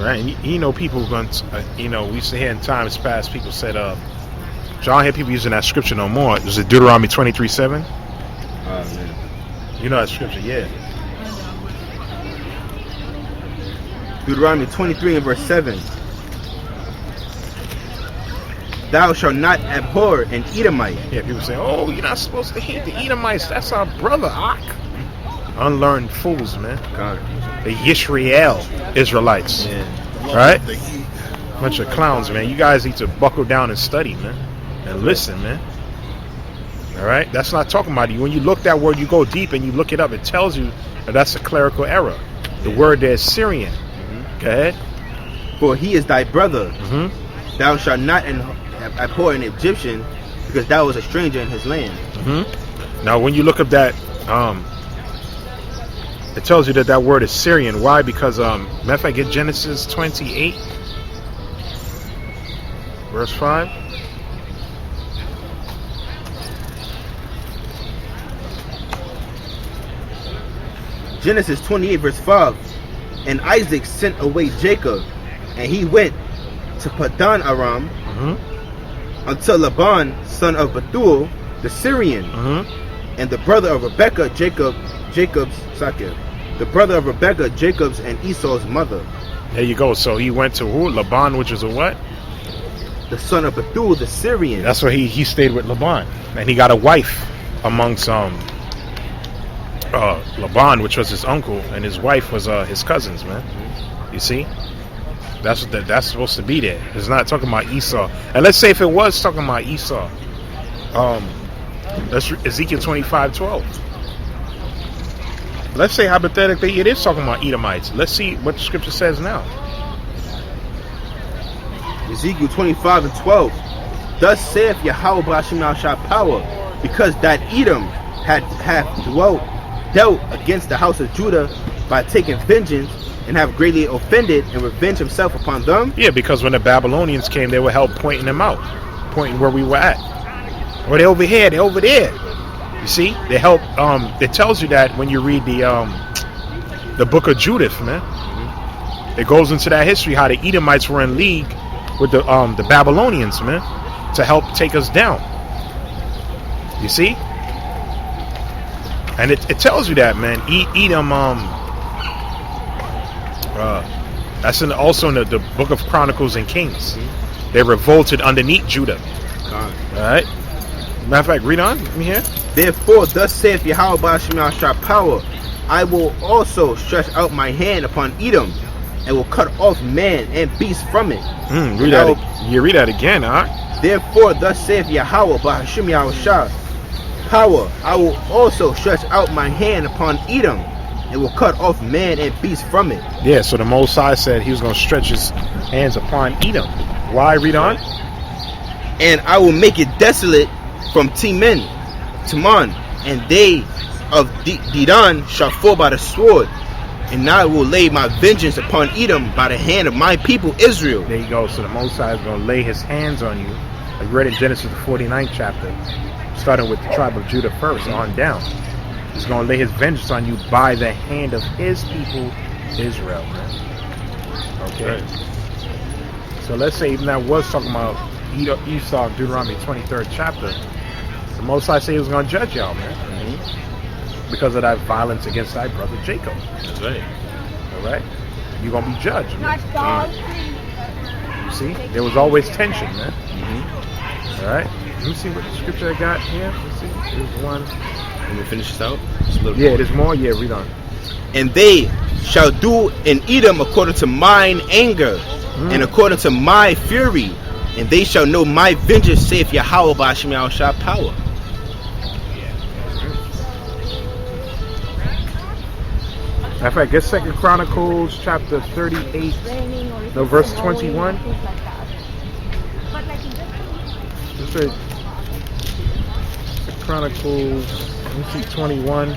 Right? And you know, people going we used to hear in times past, people said, John hear people using that scripture no more. Is it Deuteronomy 23:7? Man. You know that scripture, yeah. Deuteronomy 23 and verse 7. Thou shalt not abhor an Edomite. Yeah, people say, oh, you're not supposed to hate the Edomites. That's our brother, Ak. Unlearned fools, man. God. The Yisrael Israelites. Yeah. Right? Bunch of clowns, man. You guys need to buckle down and study, man. And listen, man. All right? That's not talking about you. When you look that word, you go deep and you look it up. It tells you that that's a clerical error. The word there is Syrian. Go ahead. For he is thy brother. Mm-hmm. Thou shalt not abhor an Egyptian, because thou was a stranger in his land. Mm-hmm. Now, when you look up that, it tells you that that word is Syrian. Why? Because, matter of fact, get Genesis 28, verse 5. Genesis 28 verse 5. And Isaac sent away Jacob, and he went to Padan Aram, until Laban, son of Bethuel, the Syrian, and the brother of Rebekah, Jacob's and Esau's mother. There you go. So he went to who? Laban, which is a what? The son of Bethuel, the Syrian. That's where he stayed with Laban, and he got a wife amongst Laban, which was his uncle, and his wife was his cousins, man. You see, that's supposed to be there. It's not talking about Esau. And let's say if it was talking about Esau, that's Ezekiel 25:12. Let's say hypothetically it is talking about Edomites. Let's see what the scripture says now. Ezekiel 25 and 12. Thus saith Yahawah Ba'ashim Shah power, because that Edom hath dealt against the house of Judah by taking vengeance, and have greatly offended, and revenged himself upon them. Yeah, because when the Babylonians came, they were help pointing them out, pointing where we were at. Or they're over here, they're over there. You see, they help. It tells you that when you read the book of Judith, man. It goes into that history how the Edomites were in league with the Babylonians, man, to help take us down. You see. And it tells you that, man. Edom, that's also in the book of Chronicles and Kings. They revolted underneath Judah. All right. Matter of fact, read on. Let me hear. Therefore, thus saith Yahawah Ba'ashim Shah power, I will also stretch out my hand upon Edom, and will cut off man and beast from it. Read that. You read that again, huh? Therefore, thus saith Yahawah Ba'ashim Shah power, I will also stretch out my hand upon Edom, and will cut off man and beast from it. Yeah, so the Most High said he was going to stretch his hands upon Edom. Why? Read on. And I will make it desolate from Teman, and they of Dedan shall fall by the sword, and I will lay my vengeance upon Edom by the hand of my people Israel. There you go. So the Most High is going to lay his hands on you. I read in Genesis the 49th chapter, starting with the tribe of Judah first on down. He's going to lay his vengeance on you by the hand of his people Israel, man. Okay. So let's say even that was talking about Esau, Deuteronomy 23rd chapter. The Most High say he was going to judge y'all, man. Because of that violence against thy brother Jacob. That's right. All right? You're going to be judged, man. You see? There was always tension, man. All right? Let me see what the scripture I got here. Let's see. There's one. Let me finish this out. Yeah, there's more. Yeah, read on. And they shall do in Edom according to mine anger, and according to my fury, and they shall know my vengeance, saith Yahawah Ba'ashim Shah power. Matter of fact, get 2 Chronicles chapter 38, no, verse 21. Let's say Chronicles, let me see, 21.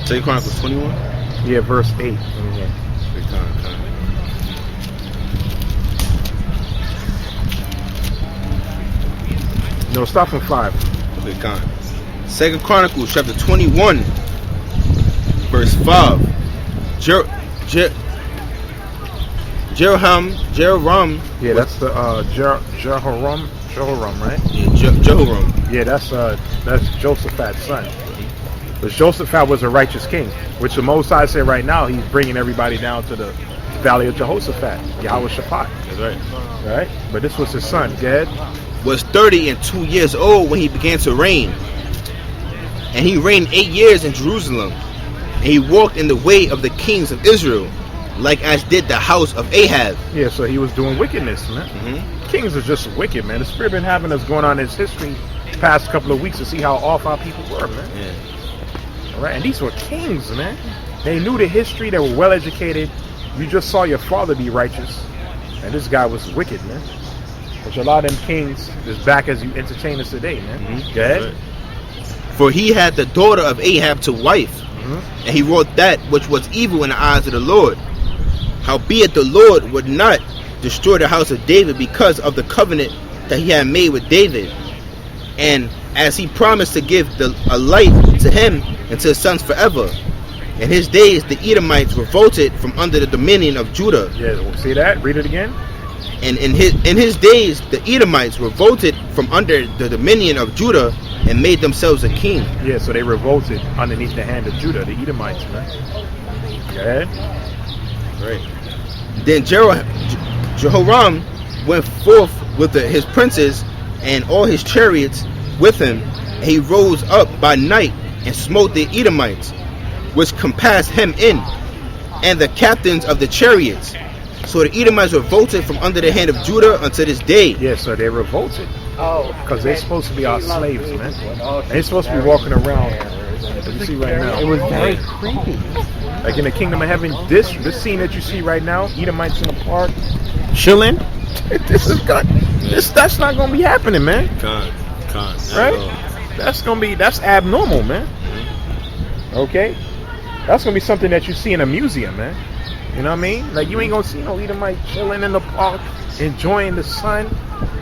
Say Chronicles 21? Yeah, verse 8. No, start from 5. Okay, con. Second Chronicles chapter 21, verse 5. Jehoram. Yeah, that's the Jehoram, right? Yeah, Jehoram. Yeah, that's Joseph's son. But Josephat was a righteous king, which the Most High said right now he's bringing everybody down to the valley of Jehoshaphat, Yahawashi. That's right. Right? But this was his son, Gad. Was 32 years old when he began to reign. And he reigned 8 years in Jerusalem. And he walked in the way of the kings of Israel, like as did the house of Ahab. Yeah, so he was doing wickedness, man. Kings are just wicked, man. The Spirit been having us going on in his history the past couple of weeks to see how off our people were, man. Yeah. All right, and these were kings, man. They knew the history. They were well educated. You just saw your father be righteous, and this guy was wicked, man. Which a lot of them kings is back as you entertain us today, man. Go ahead. For he had the daughter of Ahab to wife, and he wrought that which was evil in the eyes of the Lord. Howbeit the Lord would not destroy the house of David because of the covenant that he had made with David, and as he promised to give a light to him and to his sons forever. In his days the Edomites revolted from under the dominion of Judah. Yeah, see that? Read it again. And in his days the Edomites revolted from under the dominion of Judah and made themselves a king. Yeah, so they revolted underneath the hand of Judah, the Edomites, man. Go ahead. Right. Then Jehoram went forth with his princes and all his chariots with him, and he rose up by night and smote the Edomites, which compassed him in, and the captains of the chariots. So the Edomites revolted from under the hand of Judah unto this day. Yeah, so they revolted. Because they're supposed to be our slaves, man. They're supposed to be walking around. You see right now. It was very creepy. Like in the kingdom of heaven, this scene that you see right now, Edomites in the park, chilling. That's not gonna be happening, man. Right? That's abnormal, man. Okay? That's gonna be something that you see in a museum, man. You know what I mean? Like you ain't gonna see no Edomite chilling in the park, enjoying the sun.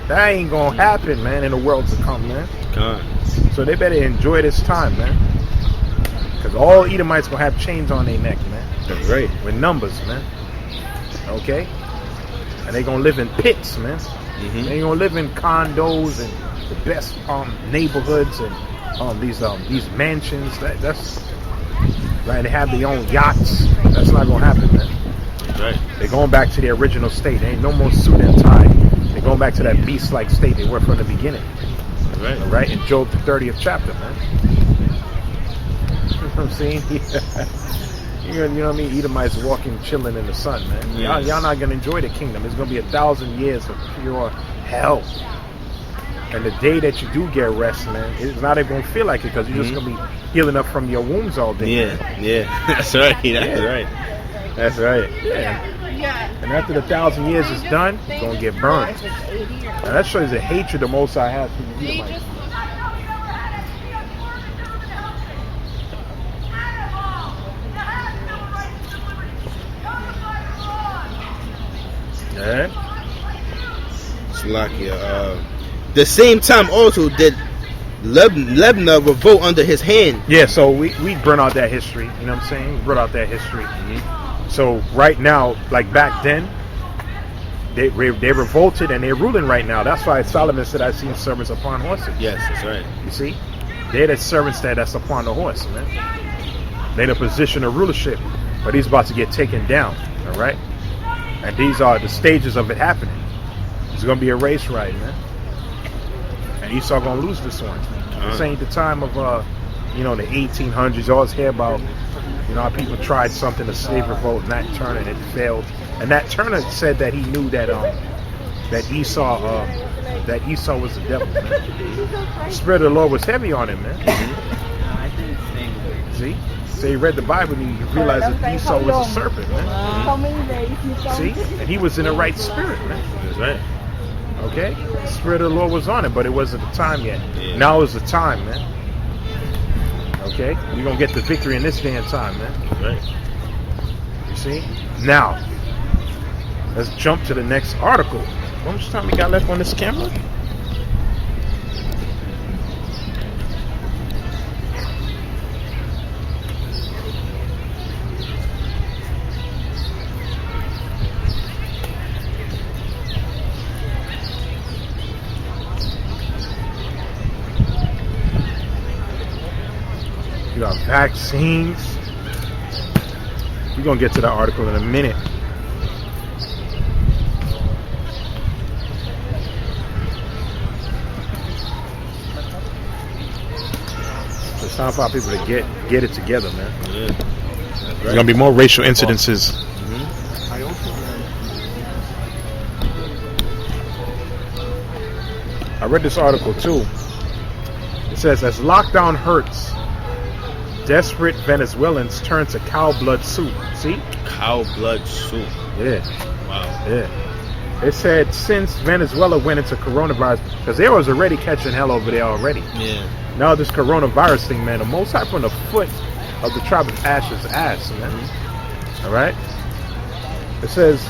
That ain't gonna happen, man, in the world to come, man. So they better enjoy this time, man. Because all Edomites gonna have chains on their neck, man. That's right. With numbers, man. Okay? And they gonna live in pits, man. They gonna live in condos and the best neighborhoods and these mansions. That's right. They have their own yachts. That's not gonna happen, man. Right. They're going back to the original state. There ain't no more suit and tie. They're going back to that beast-like state they were from the beginning. Right. All right. In Job the 30th chapter, man. You know what I'm saying? You know what I mean? Edomites walking, chilling in the sun, man. Y'all not gonna enjoy the kingdom. It's gonna be 1,000 years of pure hell. And the day that you do get rest, man, it's not even gonna feel like it because you're just gonna be healing up from your wounds all day. Yeah. That's right. That's right. Yeah. And after the 1,000 years is done, you're gonna get burned. And that shows the hatred the Most High has for the Edomites. Yeah. Salakia. The same time also did Lebna revolt under his hand. Yeah, so we burn out that history. You know what I'm saying? We brought out that history. So right now, like back then, they revolted and they're ruling right now. That's why Solomon said, "I've seen servants upon horses." Yes, that's right. You see, they're the servants that's upon the horse, man. They're in a position of rulership, but he's about to get taken down. All right, and these are the stages of it happening. It's gonna be a race ride, man. And Esau gonna lose this one. This ain't the time of the 1800s. You always hear about how people tried something, a slave revolt, and Nat Turner, and it failed. And Nat Turner said that he knew that Esau was the devil, man. The Spirit of the Lord was heavy on him, man. See? So he read the Bible and he realized that Esau was a serpent, man. See? And he was in the right spirit, man. That's right. Okay? The Spirit of the Lord was on him, but it wasn't the time yet. Yeah. Now is the time, man. Okay? You're going to get the victory in this day and time, man. Right. You see? Now, let's jump to the next article. How much time we got left on this camera? You got vaccines. We're gonna get to that article in a minute. So it's time for our people to get it together, man. Yeah. There's gonna be more racial incidences. I read this article too. It says, as lockdown hurts, desperate Venezuelans turn to cow blood soup. See? Cow blood soup. Yeah. Wow. Yeah. It said since Venezuela went into coronavirus, because they was already catching hell over there already. Yeah. Now this coronavirus thing, man, the Most High from the foot of the tribe of Asher's ass, man. All right? It says,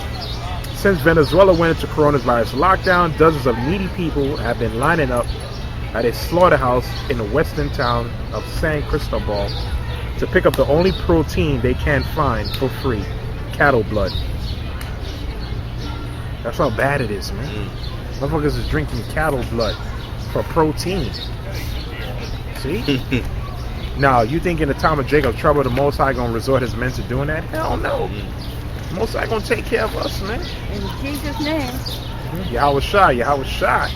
since Venezuela went into coronavirus lockdown, dozens of needy people have been lining up at a slaughterhouse in the western town of San Cristobal to pick up the only protein they can find for free, cattle blood. That's how bad it is, man. Motherfuckers is drinking cattle blood for protein. See? Now, you think in the time of Jacob's trouble, the Most High gonna resort his men to doing that? Hell no. The Most High gonna take care of us, man. In Jesus' name. Yahawashi.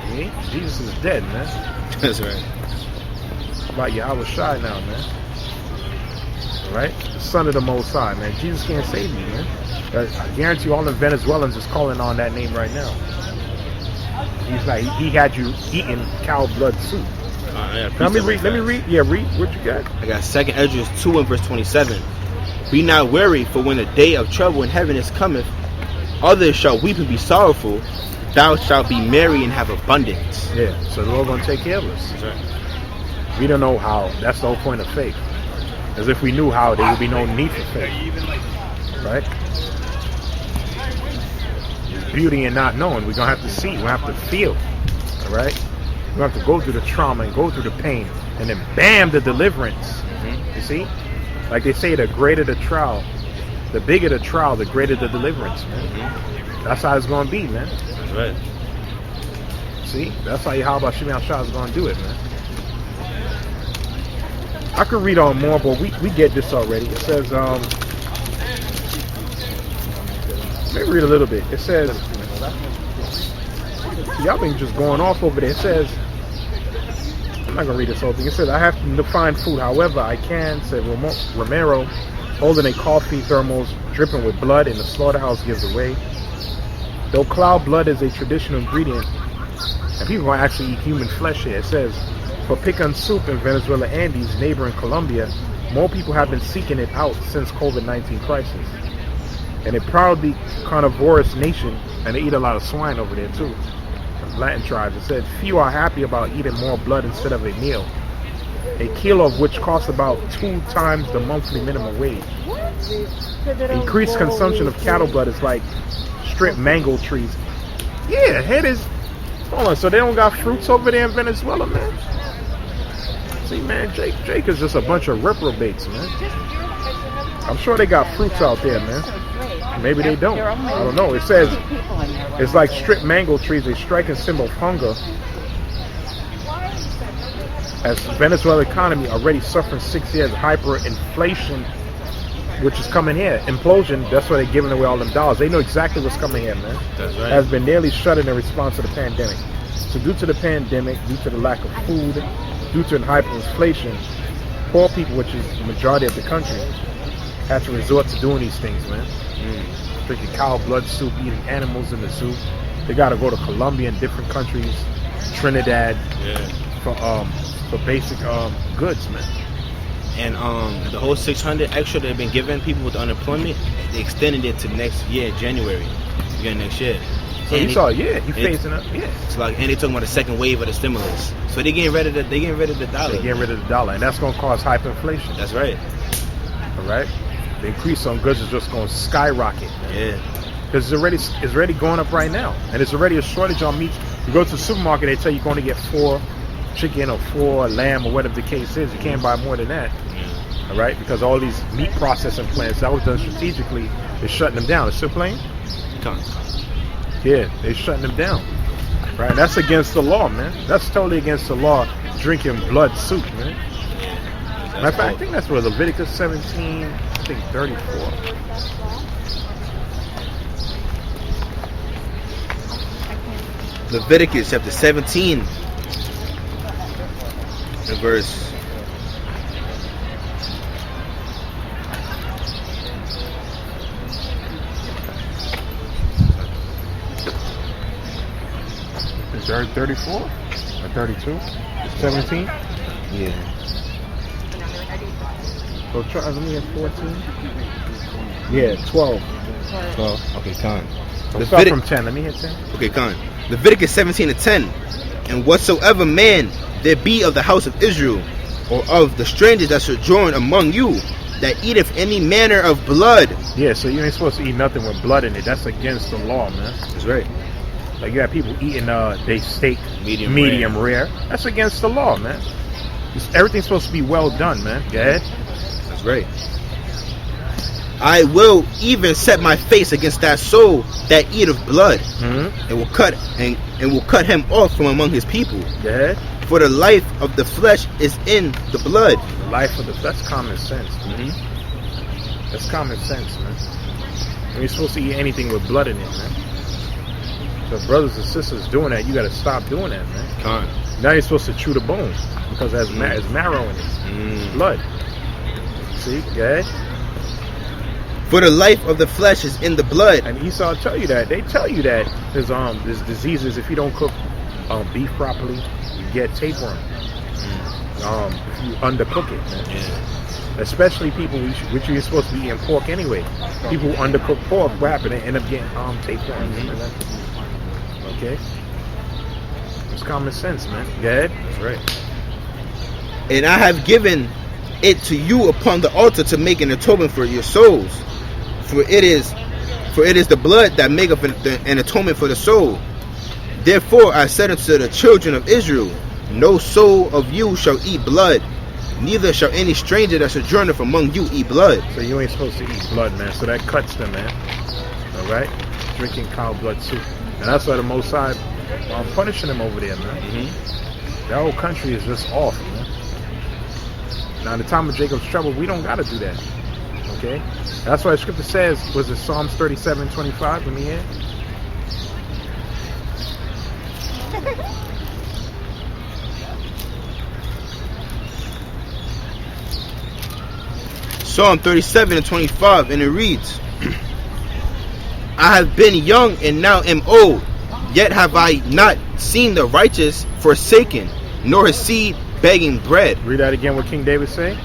See? Jesus is dead, man. That's right. About Yahawashi now, man. Alright? The son of the Most High, man. Jesus can't save you, man. I guarantee you all the Venezuelans is calling on that name right now. He's like, he had you eating cow blood soup. Let me read. Yeah, read what you got. I got 2nd Esdras 2 and verse 27. Be not weary, for when the day of trouble and heaviness cometh, others shall weep and be sorrowful. Thou shalt be merry and have abundance. Yeah, so the Lord gonna take care of us. That's right. We don't know how. That's the whole point of faith. As if we knew how, there would be no need for faith. Right? There's beauty in not knowing. We're gonna have to see. We're gonna have to feel. All right? We're gonna have to go through the trauma and go through the pain, and then bam, the deliverance. You see? Like they say, the greater the trial, the bigger the trial, the greater the deliverance, man. That's how it's gonna be, man. That's right. See? That's how Yahawashi is gonna do it, man. I could read on more, but we get this already. It says, let me read a little bit. It says, y'all been just going off over there. It says, I'm not gonna read this whole thing. It says, I have to find food however I can, said Romero, holding a coffee thermos dripping with blood in the slaughterhouse gives away. Though cloud blood is a traditional ingredient, and people gonna actually eat human flesh here. It says, for pican soup in Venezuela Andes, neighboring Colombia, more people have been seeking it out since COVID-19 crisis. And a proudly carnivorous nation, and they eat a lot of swine over there too. Latin tribes. It said, few are happy about eating more blood instead of a meal. A kilo of which costs about 2 times the monthly minimum wage. Increased consumption of cattle blood is like stripped mango trees. Yeah, head is. Hold on, so they don't got fruits over there in Venezuela, man? See, man, Jake is just a bunch of reprobates, man. I'm sure they got fruits out there, man. Maybe they don't. I don't know. It says it's like stripped mango trees, a striking symbol of hunger. As Venezuela economy already suffering 6 years of hyperinflation, which is coming here. Implosion, that's why they're giving away all them dollars. They know exactly what's coming here, man. That's right. Has been nearly shuttered in response to the pandemic. So due to the pandemic, due to the lack of food, due to hyperinflation, poor people, which is the majority of the country, have to resort to doing these things, man. Drinking cow blood soup, eating animals in the zoo. They got to go to Colombia and different countries, Trinidad, for basic goods, man. And the whole 600 extra they've been giving people with unemployment, they extended it to next year, January, again next year. So you saw, he facing up, It's like, and they talking about the second wave of the stimulus. So they getting rid of the dollar. They're getting rid of the dollar, and that's gonna cause hyperinflation. That's right. All right. The increase on goods is just gonna skyrocket. Yeah. Because it's already going up right now, and it's already a shortage on meat. You go to the supermarket, they tell you you're going to get 4 chicken or 4 lamb or whatever the case is. You can't buy more than that. All right, because all these meat processing plants that was done strategically, they're shutting them down. They're still playing? Yeah, they're shutting them down. Right, that's against the law, man. That's totally against the law. Drinking blood soup, man. Matter of fact, I think that's where Leviticus 17, I think 34. Leviticus chapter 17 and verse 34 or 32? 17? Yeah. So try, let me get 14. Yeah, 12. 12. Okay, Khan. So start from 10. Let me hit 10. Okay, Khan. Leviticus 17 and 10. And whatsoever man there be of the house of Israel, or of the strangers that sojourn among you, that eateth any manner of blood. Yeah, so you ain't supposed to eat nothing with blood in it. That's against the law, man. That's right. Like you have people eating they steak medium rare. That's against the law, man. Everything's supposed to be well done, man. Go ahead. That's right. I will even set my face against that soul that eateth blood, and will cut him off from among his people. Go ahead. For the life of the flesh is in the blood. The life of that's common sense. That's common sense, man. You ain't supposed to eat anything with blood in it, man. So brothers and sisters doing that, you got to stop doing that, man. Con. Now you're supposed to chew the bone because it has marrow in it, blood. See, go ahead. For the life of the flesh is in the blood. And Esau tell you that. They tell you that there's diseases if you don't cook beef properly, you get tapeworm. If you undercook it, man. Yeah. Especially people which you're supposed to be eating pork anyway. People who undercook pork, what happen? They end up getting tapeworm. Okay, it's common sense, man. Go ahead. That's right. And I have given it to you upon the altar to make an atonement for your souls, for it is the blood that maketh an atonement for the soul. Therefore I said unto the children of Israel, no soul of you shall eat blood, neither shall any stranger that sojourneth among you eat blood. So you ain't supposed to eat blood, man. So that cuts them, man. All right, drinking cow blood soup. And that's why the Most High punishing them over there, man. That whole country is just off, man. Now, in the time of Jacob's trouble, we don't got to do that. Okay? That's why the scripture says, was it Psalms 37:25? Let me hear. Psalm 37:25, and it reads, I have been young and now am old, yet have I not seen the righteous forsaken, nor his seed begging bread. Read that again, what King David say?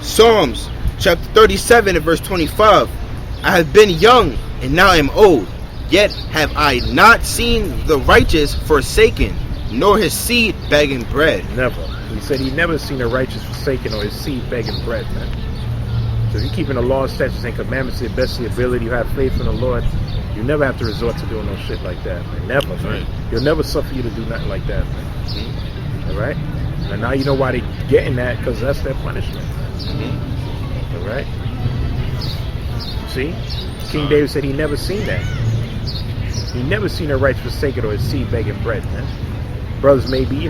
Psalms chapter 37 and verse 25. I have been young and now am old, yet have I not seen the righteous forsaken, nor his seed begging bread. Never. He said he never seen the righteous forsaken or his seed begging bread, man. So if you're keeping the law, statutes, and commandments to the best of your ability, you have faith in the Lord, you never have to resort to doing no shit like that, man. Never, man. He'll never suffer you to do nothing like that, man. All right? And now you know why they're getting that, because that's their punishment. All right? See? King David said he never seen that. He never seen a righteous forsaken or his seed begging bread, man. Brothers maybe,